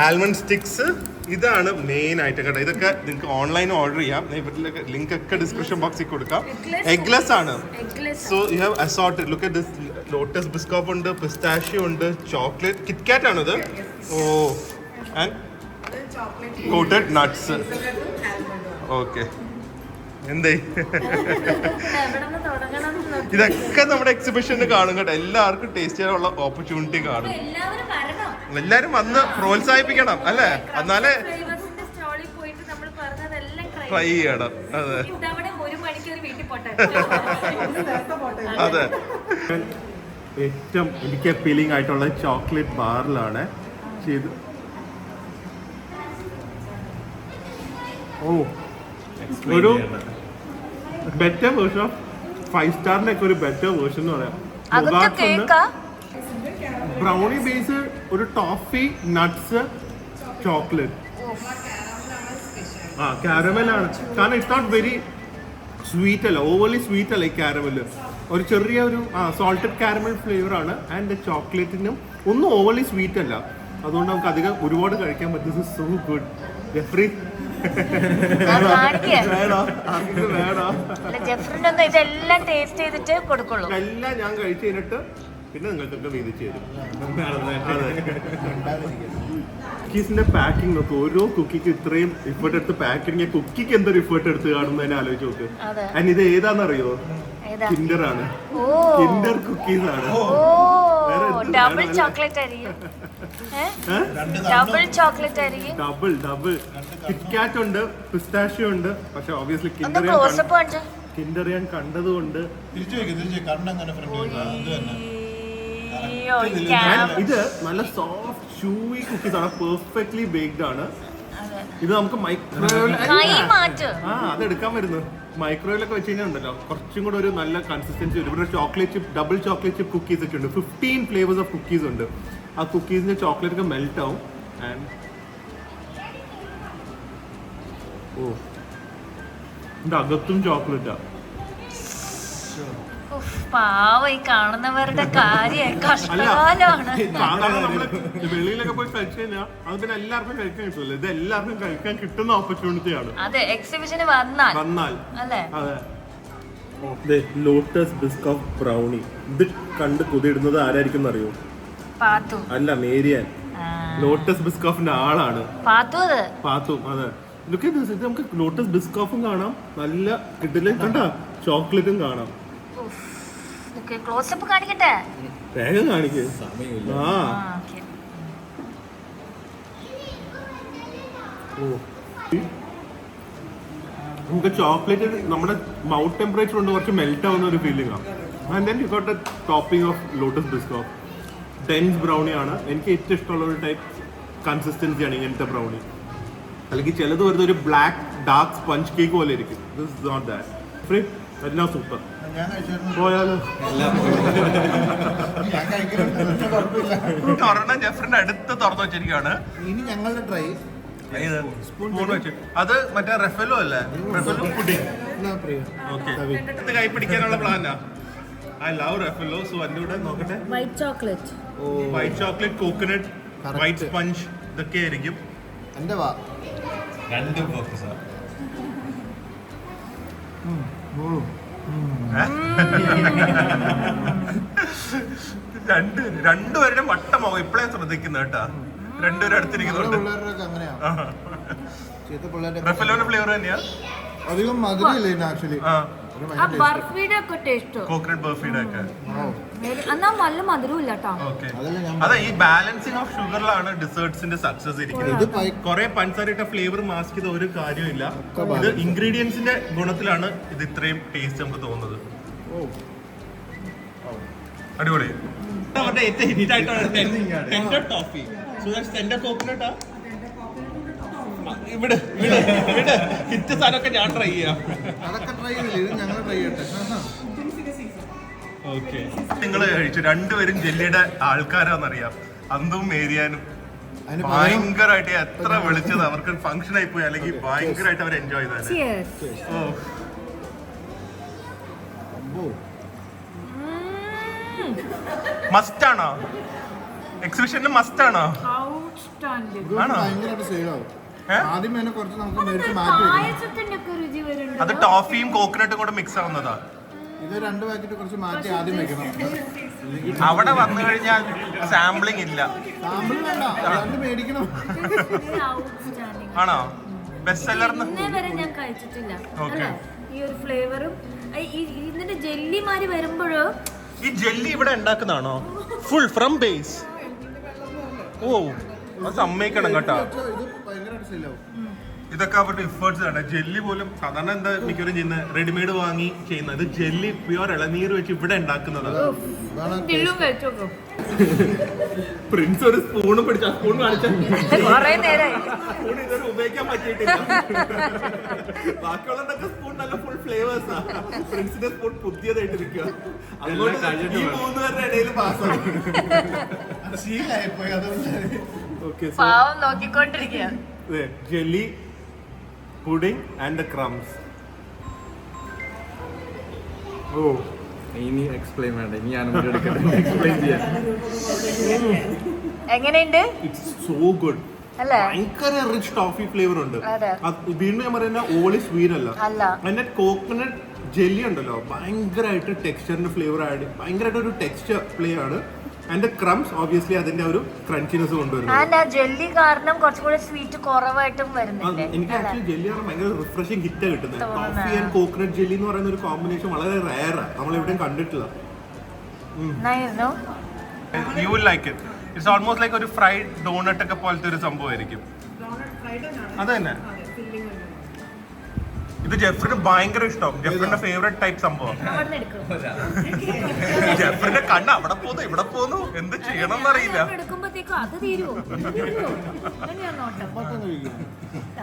[SPEAKER 2] almond sticks ഇതാണ് മെയിൻ ആയിട്ട് കേട്ടോ ഇതൊക്കെ നിങ്ങൾക്ക് ഓൺലൈൻ ഓർഡർ ചെയ്യാം ഇവരിലൊക്കെ ലിങ്ക് ഒക്കെ ഡിസ്ക്രിപ്ഷൻ ബോക്സിൽ കൊടുക്കാം എഗ്ലെസ് ആണ് so you have assorted look at this Lotus Biscoff ഉണ്ട് പിസ്താഷ്യോ ഉണ്ട് ചോക്ലേറ്റ് കിറ്റ്കാറ്റ് ആണിത് oh and coated nuts okay എന്തേ ഇതൊക്കെ നമ്മുടെ എക്സിബിഷന് കാണും കേട്ടോ എല്ലാവർക്കും ടേസ്റ്റ് ചെയ്യാനുള്ള ഓപ്പർച്യൂണിറ്റി കാണും എല്ലാരും വന്ന് പ്രോത്സാഹിപ്പിക്കണം അല്ലേ എന്നാലേ ട്രൈ ചെയ്യണം അതെ അതെ, ഏറ്റവും എനിക്ക് അപ്പീലിംഗ് ആയിട്ടുള്ള ചോക്ലേറ്റ് ബാറിലാണ് ചെയ്ത്. ഓ, ഒരു ബെറ്റർ വേർഷൻ ഓഫ് 5 സ്റ്റാറിന്റെ ഒക്കെ ഒരു ബെറ്റർ വേർഷൻ എന്ന് പറയാം. ബ്രൗണി ബേസ്, ഒരു ടോഫി, നട്ട്സ്, ചോക്ലേറ്റ്. ആ, കാരമലാണ്. കാരണം ഇറ്റ്സ് നോട്ട് വെരി സ്വീറ്റ് അല്ല, ഓവർലി സ്വീറ്റ് അല്ല ഈ കാരമല്. ഒരു ചെറിയ ഒരു സോൾട്ടഡ് കാരമൽ ഫ്ലേവർ ആണ്. ആൻഡ് ചോക്ലേറ്റിനും ഒന്നും ഓവർലി സ്വീറ്റ് അല്ല. അതുകൊണ്ട് നമുക്ക് അധികം ഒരുപാട് കഴിക്കാൻ പറ്റും. So good. ജെഫ്രി വേണോ?
[SPEAKER 1] ഇതെല്ലാം ടേസ്റ്റ് ചെയ്തിട്ട് കൊടുക്കുള്ളൂ.
[SPEAKER 2] എല്ലാം ഞാൻ കഴിച്ചു കഴിഞ്ഞിട്ട് പിന്നെ നിങ്ങൾക്കൊക്കെ വീതിച്ചു തരും. കുക്കീസിന്റെ പാക്കിംഗ് നോക്ക്. ഓരോ കുക്കിക്ക് ഇത്രയും എഫേർട്ട് എടുത്ത് പാക്കിങ്, കുക്കിക്ക് എന്തൊരു എഫേർട്ട് എടുത്ത് കാണുന്നതിനെ ആലോചിച്ച് നോക്ക്. ആൻഡ് ഇത് ഏതാന്നറിയോ? കിൻഡർ ആണ്. കിൻഡർ കുക്കീസ് ആണ്.
[SPEAKER 1] ഡബിൾ ചോക്ലേറ്റ് ആയിരിക്കും. ഡബിൾ ചോക്ലേറ്റ് ആയിരിക്കും.
[SPEAKER 2] ഡബിൾ കിറ്റ്കാറ്റ് ഉണ്ട്, പിസ്താഷ്യോ ഉണ്ട്. പക്ഷെ ഓബിയസ്ലി കിൻഡർ ഞാൻ കണ്ടതുകൊണ്ട് ഇത് നല്ല സോഫ്റ്റ് ഷൂയി കുക്കീസ് ആണ്. പെർഫെക്റ്റ്ലി ബേക്ക്ഡ് ആണ്. ഇത് നമുക്ക് മൈക്രോവേവ് അതെടുക്കാൻ വരുന്നു. മൈക്രോവേവിലൊക്കെ വെച്ച് കഴിഞ്ഞാൽ ഉണ്ടല്ലോ കുറച്ചും കൂടെ ഒരു നല്ല കൺസിസ്റ്റൻസി വരും. ഇവിടെ chocolate chip, double chocolate chip cookies ഒക്കെ ഉണ്ട്. 15 ഫ്ലേവേഴ്സ് ഓഫ് കുക്കീസ് ഉണ്ട്. ആ കുക്കീസിന്റെ ചോക്ലേറ്റ് ഒക്കെ മെൽറ്റ് ആവും. ആൻഡ് ഓ, ഇതിന്റെ അകത്തും ചോക്ലേറ്റാ.
[SPEAKER 1] പാവ ഈ കാണുന്നവരുടെ കാര്യം കഷ്ടകാലമാണ്.
[SPEAKER 2] വെളിയിലൊക്കെ പോയി കഴിച്ചു കഴിഞ്ഞാൽ അത് പിന്നെ എല്ലാവർക്കും കഴിക്കാൻ കിട്ടില്ല. ഇത് എല്ലാവർക്കും കഴിക്കാൻ കിട്ടുന്ന ഓപ്പർച്യൂണിറ്റി ആണ്.
[SPEAKER 1] അതെ, എക്സിബിഷന് വന്നാൽ
[SPEAKER 2] അതെ. Lotus Biscoff brownie. ഇത് കണ്ട് കുതിടുന്നത് ആരായിരിക്കും അറിയോ? അല്ല, മേരിയാൻ. ലോട്ടസ് ബിസ്കോഫിന്റെ ആളാണ് പാത്തു. അതെ, ഇതൊക്കെ ഇത് നമുക്ക് ലോട്ടസ് ബിസ്കോഫും കാണാം, നല്ല കിട്ടില്ല കണ്ട ചോക്ലേറ്റും കാണാം.
[SPEAKER 1] ക്ലോസപ്പ് കാണിക്കട്ടെ?
[SPEAKER 2] വേഗം കാണിക്കേ. നമുക്ക് ചോക്ലേറ്റ് നമ്മുടെ മൗത്ത് ടെമ്പറേച്ചർ കൊണ്ട് കുറച്ച് മെൽറ്റ് ആവുന്ന ഒരു ഫീലിംഗ് ആണ്. And then you got A topping of lotus Biscoff. Dense brownie ആണ് എനിക്ക് ഏറ്റവും ഇഷ്ടമുള്ള ഒരു ടൈപ്പ് കൺസിസ്റ്റൻസിയാണ് ഇങ്ങനത്തെ ബ്രൗണി. അല്ലെങ്കിൽ ചിലത് വരുന്ന ഒരു ബ്ലാക്ക് ഡാർക്ക് സ്പഞ്ച് കേക്ക് പോലെ ഇരിക്കും. This is not that. എല്ലാം സൂപ്പർ. പോയാലോ? ഒരെണ്ണം ജെഫ്രിന്റെ അടുത്ത് തുറന്നു വെച്ചിരിക്കുകയാണ്.
[SPEAKER 3] ഇനി ഞങ്ങളുടെ ട്രൈ
[SPEAKER 2] അത് മറ്റേ റെഫലോ അല്ലേ? റെഫലോ പുഡിംഗ്. ഓക്കെ, കൈ പിടിക്കാനുള്ള പ്ലാനാ. I love Raffaello. സോ അതിന്റെ കൂടെ നോക്കട്ടെ.
[SPEAKER 1] White chocolate, coconut,
[SPEAKER 2] white sponge ഇതൊക്കെ ആയിരിക്കും.
[SPEAKER 3] എന്റെ വാ
[SPEAKER 5] രണ്ടും ഫോക്കസ്.
[SPEAKER 2] രണ്ടുപേരുടെ മട്ടമാവും. ഇപ്പഴേ ശ്രദ്ധിക്കുന്ന കേട്ടാ. രണ്ടുപേരും അടുത്തിരിക്കുന്നുണ്ട്. റെഫലോന്റെ ഫ്ലേവർ തന്നെയാ.
[SPEAKER 3] അധികം മധുരമില്ല ആക്ച്വലി.
[SPEAKER 1] ബർഫിയുടെ ഒക്കെ ടേസ്റ്റ്,
[SPEAKER 2] കോക്കനട്ട് ബർഫിയുടെ ഒക്കെ.
[SPEAKER 1] എന്നാ നല്ല മധുരമില്ല കേട്ടോ.
[SPEAKER 2] അതെ, ഈ ബാലൻസിങ് ഓഫ് ഷുഗറിലാണ് ഡിസേർട്സിന്റെ സക്സസ് ഇരിക്കുന്നത്. കുറെ പഞ്ചസാരയുടെ ഫ്ലേവർ മാസ്ക് ചെയ്ത ഒരു കാര്യമില്ല. ഇത് ഇൻഗ്രീഡിയൻസിന്റെ ഗുണത്തിലാണ് ഇത് ഇത്രയും ടേസ്റ്റ് നമുക്ക് തോന്നുന്നത്. അടിപൊളി. ഏറ്റവും ഹിറ്റ് ആയിട്ടാണ് ടെൻഡർ ടോഫി. ടെൻഡർ കോക്കനട്ടാ. ഇവിടെ ഹിറ്റ് സാധനമൊക്കെ ഞാൻ ട്രൈ ചെയ്യാം.
[SPEAKER 3] അതൊക്കെ ട്രൈ ചെയ്തില്ല, ഞങ്ങൾ ട്രൈ ചെയ്യട്ടെ.
[SPEAKER 2] ഓക്കെ, നിങ്ങൾ കഴിച്ചു. രണ്ടുപേരും ജെല്ലിയുടെ ആൾക്കാരാന്നറിയാം. അന്തും മേരിയാനും ഭയങ്കരമായിട്ട് എത്ര വിളിച്ചത് അവർക്ക് ഫംഗ്ഷൻ ആയി പോയി, അല്ലെങ്കിൽ ഭയങ്കരമായിട്ട് അവർ എൻജോയ് ചെയ്താൽ. മസ്റ്റാണോ? എക്സിബിഷനിൽ മസ്റ്റാണോ? ആണോ?
[SPEAKER 3] ആദ്യം തന്നെ കുറച്ച് നമുക്ക് മേടിച്ച് മാറ്റി.
[SPEAKER 2] അത് ടോഫിയും കോക്കനട്ടും കൂടെ മിക്സ് ആവുന്നതാ.
[SPEAKER 3] ഇത് 2 പാക്കറ്റ് കുറച്ച് മാറ്റി ആദ്യം വെക്കണം.
[SPEAKER 2] അവിടെ വന്നു കഴിഞ്ഞാൽ സാമ്പിളിംഗ് ഇല്ല.
[SPEAKER 3] സാമ്പിൾ വേണ്ട, രണ്ട് മേടിക്കണം.
[SPEAKER 2] ആണോ? ബെസ്റ്റ് സെല്ലർന്ന്
[SPEAKER 1] ഞാൻ കഴിച്ചിട്ടില്ല ഈ ഒരു ഫ്ലേവറും. ഇതിന്റെ ജെല്ലിമാരി വരുമ്പോഴോ
[SPEAKER 2] ഈ ജെല്ലി ഇവിടെ ഉണ്ടാക്കുന്നതാണോ? Full from base. ഓ, അത് സമ്മതിക്കണം കേട്ടോ.
[SPEAKER 3] ഇത് ഭയങ്കരമായിട്ട് സെല്ലാവും.
[SPEAKER 2] ഇതൊക്കെ അവരുടെ എഫേർട്സ് ആണ്. ജെല്ലി പോലും സാധാരണ എന്താ മിക്കവരും ചെയ്യുന്നത്, റെഡിമെയ്ഡ് വാങ്ങി ചെയ്യുന്നത്. ഇത് ജെല്ലി പ്യുവർ ഇളനീർ വെച്ച് ഇവിടെ ഉണ്ടാക്കുന്നതാണ്. പ്രിൻസ് ഒരു സ്പൂണും പിടിച്ച സ്പൂൺ കാണിച്ച സ്പൂൺ ഇതുവരെ ഉപയോഗിക്കാൻ പറ്റിയിട്ടില്ല. ബാക്കിയുള്ളതൊക്കെ സ്പൂൺ നല്ല ഫുൾ ഫ്ലേവേഴ്സാ. പ്രിൻസിന്റെ സ്പൂൺ പുതിയതായിട്ട് ഇരിക്കുക. അതുകൊണ്ട് ഈ 3 പേരുടെ ഇടയിൽ പാസ്സായി.
[SPEAKER 3] ശീലായിപ്പോയി അതുകൊണ്ട്.
[SPEAKER 2] ഓക്കെ,
[SPEAKER 1] നോക്കിക്കൊണ്ടിരിക്കുക.
[SPEAKER 2] Jelly pudding and the crumbs. Oh,
[SPEAKER 5] ഇനി എക്സ്പ്ലെയിൻ വേണ്ട, ഇനി ഞാൻ എക്സ്പ്ലെയിൻ ചെയ്യാം.
[SPEAKER 1] എങ്ങനെയുണ്ട്?
[SPEAKER 2] it's so good.
[SPEAKER 1] അല്ലേ?
[SPEAKER 2] ഭയങ്കര റിച്ച് ടോഫി ഫ്ലേവർ ഉണ്ട്.
[SPEAKER 1] അതെ.
[SPEAKER 2] വീണ്ടും ഞാൻ പറയുന്ന ഓളി സ്വീറ്റ് അല്ല.
[SPEAKER 1] അല്ല.
[SPEAKER 2] അതിന്റെ കോക്കനട്ട് ജെല്ലി ഉണ്ടല്ലോ, ഭയങ്കരമായിട്ട് ടെക്സ്ചറിന്റെ ഫ്ലേവർ ആയിട്ട് ഭയങ്കരമായിട്ട് ഒരു ടെക്സ്ചർ പ്ലേ ആണ്. ആൻഡ് ക്രംസ് ഓബിയസ്ലി അതിന്റെ ഒരു ക്രഞ്ചിനെസ് കൊണ്ടുവരുന്നു.
[SPEAKER 1] ആൻഡ് ആ ജെല്ലി കാരണം കുറച്ചുകൂടി സ്വീറ്റ് കുറവായിട്ടും വരുന്നുണ്ട്.
[SPEAKER 2] എനിക്ക് ആക്ച്വലി ജെല്ലി ആണ് ഭയങ്കര റിഫ്രഷിംഗ് ഹിറ്റാ കിട്ടുന്നത്. ടോഫി ആൻഡ് കോക്കനട്ട് ജെല്ലി എന്ന് പറയുന്ന ഒരു കോമ്പിനേഷൻ വളരെ റയറാ, നമ്മൾ എവിടെയും കണ്ടിട്ടില്ല. You will like it. It's almost like ഒരു ഫ്രൈഡ് ഡോണട്ട് ഒക്കെ പോലത്തെ ഒരു സംഭവമായിരിക്കും. അത് തന്നെ. ഇത് ജെഫ്രിന് ഭയങ്കര ഇഷ്ടം. ജെഫ്രിന്റെ ഫേവറേറ്റ് ടൈപ്പ് സംഭവം. ജെഫ്രിന്റെ കണ്ണ് അവിടെ പോന്നു ഇവിടെ പോന്നു, എന്ത് ചെയ്യണം എന്നറിയില്ല.
[SPEAKER 1] എടുക്കുമ്പോഴത്തേക്കും അത് തീരുവോ?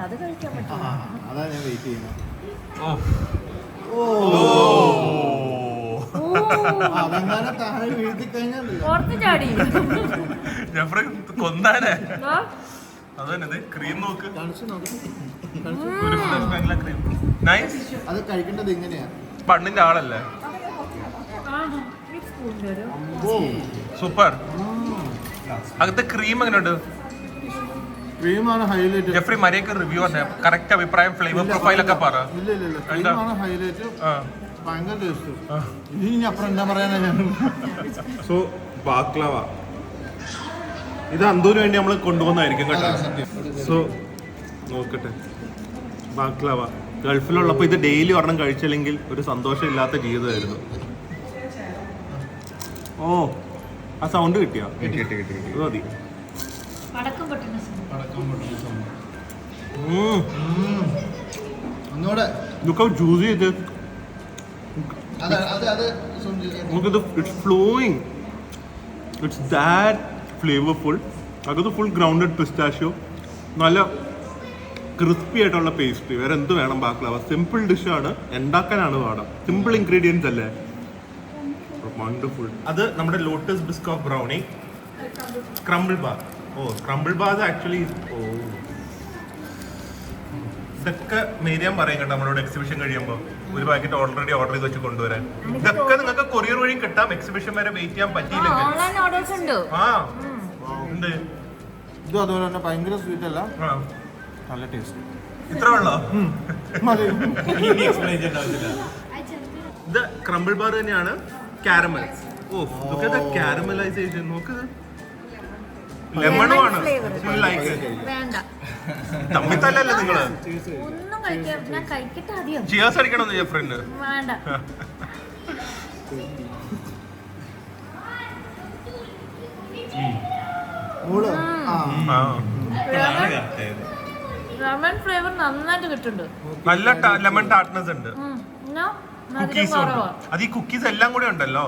[SPEAKER 1] അത് കഴിക്കാൻ പറ്റും.
[SPEAKER 3] അതാ ഞാൻ വെയിറ്റ് ചെയ്യുന്നത്. അതെങ്ങനെ താഴെ വീഴ്ത്തി കഴിഞ്ഞാൽ
[SPEAKER 1] പുറത്ത് ചാടി
[SPEAKER 2] ജെഫ്രി കൊന്നാനെ. അത് തന്നെ, ക്രീം നോക്ക്. ഒരു ക്രീം നൈസ്.
[SPEAKER 3] അത് കഴിക്കേണ്ടത് എങ്ങനെയാ?
[SPEAKER 2] പണ്ണിന്റെ ആളല്ലേ? സൂപ്പർ. അകത്തെ ക്രീം എങ്ങനെയുണ്ട്?
[SPEAKER 3] ക്രീമാണ് ഹൈലൈറ്റ്.
[SPEAKER 2] ജെഫ്രി മര്യാദക്ക് റിവ്യൂ ആണ്, കറക്റ്റ് അഭിപ്രായം, ഫ്ലേവർ പ്രൊഫൈൽ ഒക്കെ പറ.
[SPEAKER 3] ഇല്ല ക്രീമാണ് ഹൈലൈറ്റ്. ഭയങ്കര ടേസ്റ്റ്. ഇനി അപ്പുറം എന്താ പറയാനാ ഞാൻ.
[SPEAKER 2] സോ ബാക്ലവ ഇത് അന്തൂന് വേണ്ടി നമ്മൾ കൊണ്ടുപോകുന്നതായിരിക്കും കേട്ടോ. സോ നോക്കട്ടെ, ബാക്ലവ ഗൾഫിലുള്ളപ്പോൾ ഇത് ഡെയിലി ഒരെണ്ണം കഴിച്ചില്ലെങ്കിൽ ഒരു സന്തോഷമില്ലാത്ത ജീവിതമായിരുന്നു. ഓ, ആ സൗണ്ട് കിട്ടിയോ? ഇത് മതി.
[SPEAKER 3] ഒന്നുകൂടെ
[SPEAKER 2] Look how juicy it is. Look at it's flowing. It's that flavorful. അകത്ത് ഫുൾ ഗ്രൗണ്ടഡ് പിസ്റ്റാഷ്യോ, നല്ല ക്രിസ്പി ആയിട്ടുള്ള പേസ്ട്രി. വേറെ എന്ത് വേണം ബാക്ലവ? സിമ്പിൾ ഡിഷാണ്, ഉണ്ടാക്കാനാണ് പാടാം. സിമ്പിൾ ഇൻഗ്രീഡിയൻസ് അല്ലേ? വണ്ടർഫുൾ. അത് നമ്മുടെ Lotus Biscoff brownie, crumble bar. Oh, crumble bar actually. Oh, ഇതൊക്കെ മേരിയാൻ പറയും കേട്ടോ നമ്മളോട് എക്സിബിഷൻ കഴിയുമ്പോൾ ഒരു പാക്കറ്റ് ഓൾറെഡി ഓർഡർ ചെയ്ത് വെച്ച് കൊണ്ടുവരാൻ. ഇതൊക്കെ നിങ്ങൾക്ക് കൊറിയർ വഴിയും കിട്ടാം. എക്സിബിഷൻ വരെ വെയിറ്റ് ചെയ്യാൻ പറ്റിയില്ലെങ്കിൽ ആ ഉണ്ട്.
[SPEAKER 3] ഇതും അതുപോലെ തന്നെ ഭയങ്കര സ്വീറ്റ് അല്ല, നല്ല ടേസ്റ്റ്.
[SPEAKER 2] ഇത്ര വെള്ളോ? ഇത് ക്രംബിൾ ബാർ തന്നെയാണ്. കാരമൽ. ഓ, ഇതൊക്കെ കാരമലൈസേഷൻ നോക്ക്. ലെമണും ആണ്. തമ്മിത്തല്ലല്ലേ നിങ്ങള്? ചിയേഴ്സ് അടിക്കണം ജെഫ്രിന്.
[SPEAKER 1] ലെമൺ ഫ്ലേവർ നന്നായിട്ട് കിട്ടുന്നുണ്ട്.
[SPEAKER 2] നല്ല ലെമൺ ടാർട്ട്നെസ് ഉണ്ട്. കുക്കീസ് ഉണ്ട്. അത് ഈ കുക്കീസ് എല്ലാം കൂടെ ഉണ്ടല്ലോ.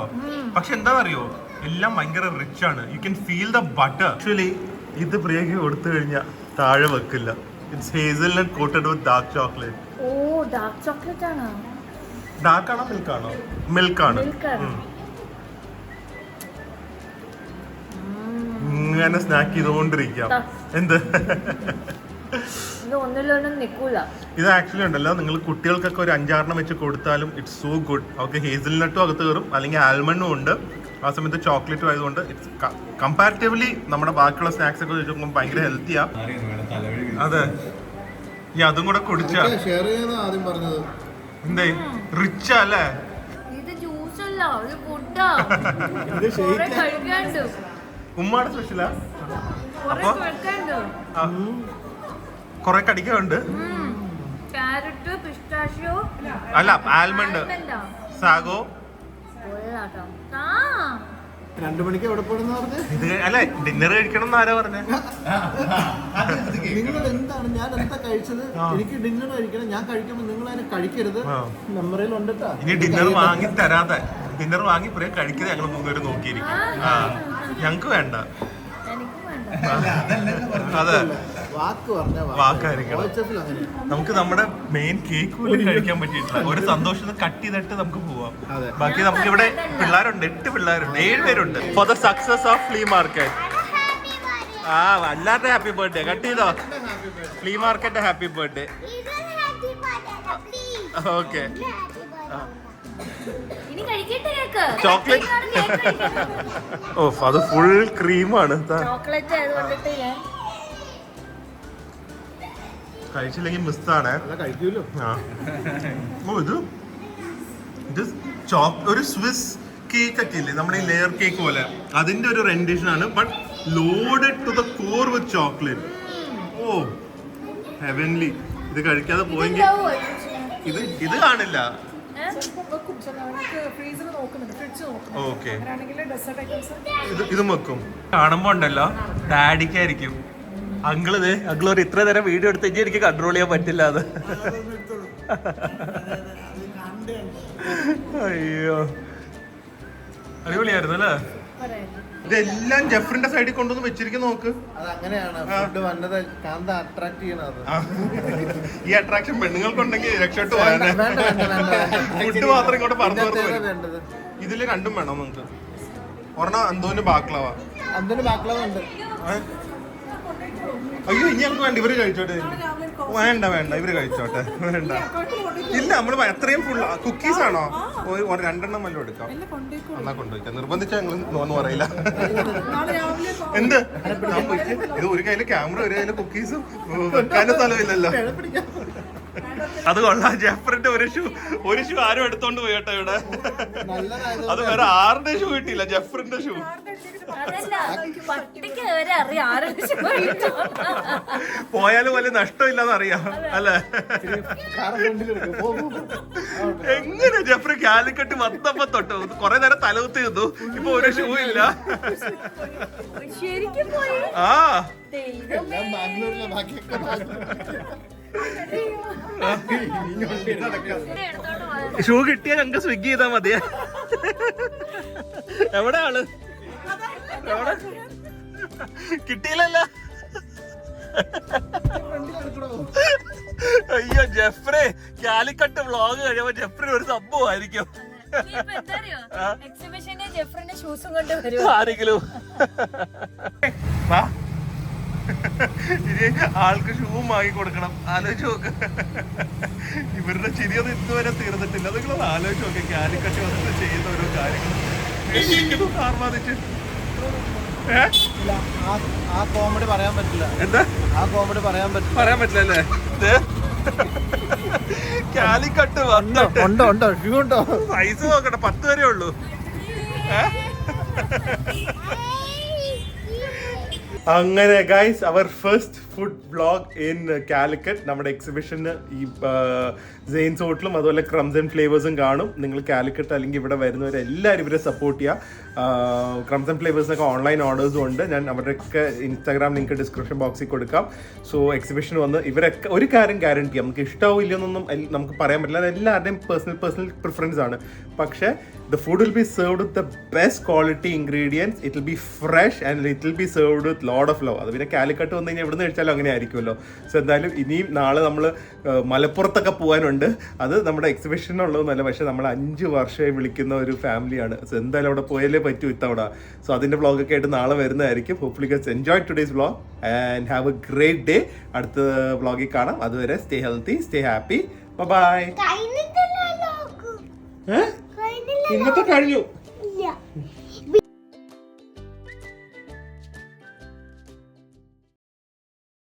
[SPEAKER 2] പക്ഷെ എന്താണെന്നറിയോ, എല്ലാം ഭയങ്കര റിച്ച് ആണ്. You can feel the butter. Actually ഇത് പ്രിയക്ക് കൊടുത്തു കഴിഞ്ഞാൽ താഴെ വെക്കില്ല. It's hazelnut coated with dark chocolate.
[SPEAKER 1] ഓ, ഡാർക്ക് ചോക്ലേറ്റ് ആണോ?
[SPEAKER 2] ഡാർക്ക് ആണോ മിൽക്ക് ആണോ? മിൽക്ക് ആണ്. ഇങ്ങനെ സ്നാക്ക് ചെയ്തുകൊണ്ടിരിക്കാം. എന്ത് ഇത് ആക്ച്വലി ഉണ്ടല്ലോ, നിങ്ങൾ കുട്ടികൾക്കൊക്കെ ഒരു 5-6 വെച്ച് കൊടുത്താലും ഇറ്റ്സ് സോ ഗുഡ്. അവർക്ക് ഹേസൽനട്ടും അകത്ത് കയറും, അല്ലെങ്കിൽ ആൽമണ്ടും ഉണ്ട്. ആ സമയത്ത് ചോക്ലേറ്റും ആയതുകൊണ്ട് ഇറ്റ്സ് കമ്പാരിറ്റീവ്ലി നമ്മുടെ ബാക്കിയുള്ള സ്നാക്സ് ഒക്കെ വെച്ച് നോക്കുമ്പോൾ ഭയങ്കര ഹെൽത്തിയാ. അതെ, ഈ അതും കൂടെ കുടിച്ചാ എന്തേ റിച്ച് അല്ലേ? ഉമ്മാടെ സ്പെഷ്യലാ. അപ്പൊ കൊറേ കടിക്കുന്നുണ്ട്. അല്ല, ആൽമണ്ട്, സാഗോ.
[SPEAKER 3] 2 മണിക്ക് എവിടെ പോണെന്ന് പറഞ്ഞ്
[SPEAKER 2] ഇത് അല്ല ഡിന്നർ കഴിക്കണം എന്ന് ആരാ പറഞ്ഞേ?
[SPEAKER 3] നിങ്ങൾ എന്താണ് ഞാൻ എന്താ കഴിച്ചത്? എനിക്ക് ഡിന്നർ കഴിക്കണം. ഞാൻ കഴിക്കുമ്പോൾ നിങ്ങൾ അതിനെ കഴിക്കരുത്. മെമ്മറിയിൽ ഉണ്ട് ട്ടോ.
[SPEAKER 2] ഇനി ഡിന്നർ വാങ്ങി തരാതെ ഡിന്നർ വാങ്ങി പുറേ കഴിക്കുന്നത് ഞങ്ങൾ 3 പേര് നോക്കിയിരിക്കും. ഞങ്ങക്ക് വേണ്ട. അതെ,
[SPEAKER 3] വാക്ക് പറഞ്ഞ
[SPEAKER 2] വാക്കായിരിക്കണം. നമുക്ക് നമ്മുടെ മെയിൻ കേക്ക് പോലും കഴിക്കാൻ പറ്റിയിട്ടില്ല. ഒരു സന്തോഷത്തിന് കട്ട് ചെയ്തിട്ട് നമുക്ക് പോവാം. ബാക്കി നമുക്ക് ഇവിടെ പിള്ളേരുണ്ട്, 8 പിള്ളേരുണ്ട്, 7 പേരുണ്ട്. For the success of flea market. അല്ലാത്ത ഹാപ്പി ബർത്ത്ഡേ കട്ട് ചെയ്തോ. Flea market happy birthday. Okay. Chocolate oh അത് ഫുൾ ക്രീമാണ്.
[SPEAKER 1] ചോക്ലേറ്റ് ആയതുകൊണ്ടിട്ട് ഞാൻ
[SPEAKER 2] കഴിച്ചില്ലെങ്കിൽ മിസ്സാണ്.
[SPEAKER 3] കഴിക്കൂലോ.
[SPEAKER 2] ഓ ഇത് ഒരു സ്വിസ് കേക്ക് ഒക്കെ ഇല്ലേ, നമ്മുടെ ഈ ലെയർ കേക്ക് പോലെ, അതിന്റെ ഒരു റെൻഡിഷൻ ആണ്. But loaded to the core with chocolate. Oh heavenly. ഇത് കഴിക്കാതെ പോയെങ്കിൽ ഇത് കാണില്ല. ഓക്കെ, ഇതും വെക്കും. കാണുമ്പോ ഉണ്ടല്ലോ ഡാഡിക്കായിരിക്കും അങ്കിള് ഒരു ഇത്ര നേരം വീഡിയോ എടുത്ത് എനിക്ക് കൺട്രോൾ ചെയ്യാൻ പറ്റില്ല അത്. അയ്യോ അടിപൊളിയായിരുന്നു അല്ലേ? ഇതെല്ലാം ജെഫ്രിന്റെ സൈഡിൽ കൊണ്ടുവന്ന് വെച്ചിരിക്കും. നോക്ക്,
[SPEAKER 3] അതങ്ങനെയാണ് ഫുഡ് വന്നത്. കാന്ത അട്രാക്ട് ചെയ്യണത്.
[SPEAKER 2] ഈ അട്രാക്ഷൻ പെണ്ണുങ്ങൾക്കുണ്ടെങ്കിൽ രക്ഷപ്പെട്ടു പോയാൽ. ഫുഡ് മാത്രം ഇങ്ങോട്ട് പറഞ്ഞു
[SPEAKER 3] വേണ്ടത്.
[SPEAKER 2] ഇതില് 2 വേണം നിങ്ങൾക്ക്. ഒരെണ്ണം അന്തോന് ബാക്ലവ.
[SPEAKER 3] അന്തോന് ബാക്ലവ ഉണ്ട്.
[SPEAKER 2] അയ്യോ ഇനി ഞങ്ങൾക്ക് വേണ്ട, ഇവര് കഴിച്ചോട്ടെ. വേണ്ട വേണ്ട, ഇവര് കഴിച്ചോട്ടെ. വേണ്ട, ഇല്ല നമ്മള് അത്രയും ഫുൾ കുക്കീസ് ആണോ? 2 വല്ലതും എടുക്കാം. എന്നാ കൊണ്ടുപോയിക്കാം. നിർബന്ധിച്ചാ ഞങ്ങൾ നോന്ന് പറയില്ല. എന്ത് ഇത് ഒരു കയ്യില് ക്യാമറ, ഒരു കയ്യില് കുക്കീസും വെക്കാനും സ്ഥലമില്ലല്ലോ. അത് കൊള്ളാം. ജെഫ്രിന്റെ ഒരു ഷൂ ആരും എടുത്തോണ്ട് പോയി കേട്ടോ ഇവിടെ. അത് വേറെ ആരുടെ ഷൂ കിട്ടിയില്ല, ജെഫ്രിന്റെ ഷൂ. പോയാലും വലിയ നഷ്ടമില്ലാന്ന് അറിയാം അല്ലേ? എങ്ങനെ ജെഫ്രി കാലിക്കട്ട് വന്നപ്പോ തൊട്ട് കൊറേ നേരം തലകുത്തി നിന്നു. ഇപ്പൊ ഒരു ഷൂ ഇല്ല. ആ ഷൂ കിട്ടിയാ ഞങ്ങക്ക് സ്വിഗ്ഗി ചെയ്താ മതിയാ. എവിടെ ആള്? എവിടെ കിട്ടിയില്ലല്ലോ. അയ്യോ ജെഫ്രി കാലിക്കട്ട് വ്ളോഗ് കഴിയുമ്പോ ജെഫ്രി ഒരു സംഭവമായിരിക്കും. ആരെങ്കിലും ഇനി ആൾക്ക് ഷൂ വാങ്ങി കൊടുക്കണം. ആലോചിച്ച് നോക്ക്, ഇവരുടെ ചിരിയൊന്നും ഇതുവരെ തീർന്നിട്ടില്ല. നിങ്ങളത് ആലോചിച്ച് നോക്കെ, കാലിക്കട്ട് വന്നിട്ട് ചെയ്യുന്ന ഓരോ കാര്യങ്ങളും ആർമാദിച്ച്.
[SPEAKER 3] ആ കോമഡി പറയാൻ പറ്റില്ല.
[SPEAKER 2] എന്താ
[SPEAKER 3] ആ കോമഡി പറയാൻ
[SPEAKER 2] പറ്റില്ല അല്ലേ? കാലിക്കട്ട്
[SPEAKER 3] ഉണ്ടോ
[SPEAKER 2] സൈസ് നോക്കട്ടെ, 10 വരെ ഉള്ളൂ. അങ്ങനെ guys, our first food vlog in Calicut. നമ്മുടെ എക്സിബിഷന് ഈ സെയിൻസ് ഹോട്ടലും അതുപോലെ ക്രംസ് ആൻഡ് ഫ്ലേവേഴ്സും കാണും. നിങ്ങൾ കാലിക്കറ്റ് അല്ലെങ്കിൽ ഇവിടെ വരുന്നവരെല്ലാവരും ഇവരെ സപ്പോർട്ട് ചെയ്യുക. ക്രംസ് ആൻഡ് ഫ്ലേവേഴ്സിനൊക്കെ ഓൺലൈൻ ഓർഡേഴ്സും ഉണ്ട്. ഞാൻ അവരുടെയൊക്കെ ഇൻസ്റ്റാഗ്രാം ലിങ്ക് ഡിസ്ക്രിപ്ഷൻ ബോക്സിൽ കൊടുക്കാം. സോ എക്സിബിഷൻ വന്ന് ഇവരൊക്കെ ഒരു കാര്യം ഗ്യാരണ്ടി ചെയ്യാം, നമുക്ക് ഇഷ്ടമാവും ഇല്ലെന്നൊന്നും നമുക്ക് പറയാൻ പറ്റില്ല. അത് എല്ലാവരുടെയും പേഴ്സണൽ പ്രിഫറൻസ് ആണ്. പക്ഷേ the food will be served with the best quality ingredients. It will be fresh and it will be served with lot of love. അത് പിന്നെ കാലിക്കട്ട് വന്നു കഴിഞ്ഞാൽ എവിടുന്ന് കഴിച്ചാലും അങ്ങനെ ആയിരിക്കുമല്ലോ. സോ എന്തായാലും ഇനിയും നാളെ നമ്മൾ മലപ്പുറത്തൊക്കെ പോകാനുണ്ട്. അത് നമ്മുടെ എക്സിബിഷനുള്ളതെന്നല്ല, പക്ഷേ നമ്മൾ 5 വർഷമായി വിളിക്കുന്ന ഒരു ഫാമിലിയാണ്. സോ എന്തായാലും അവിടെ പോയാലേ പറ്റൂ ഇത്തവണ. സോ അതിൻ്റെ വ്ളോഗൊക്കെ ആയിട്ട് നാളെ വരുന്നതായിരിക്കും. Hopefully guys enjoy today's vlog and have a great day. അടുത്ത വ്ളോഗിൽ കാണാം. അതുവരെ stay healthy, stay happy, bye. ഇന്നത്തെ കഴിഞ്ഞു.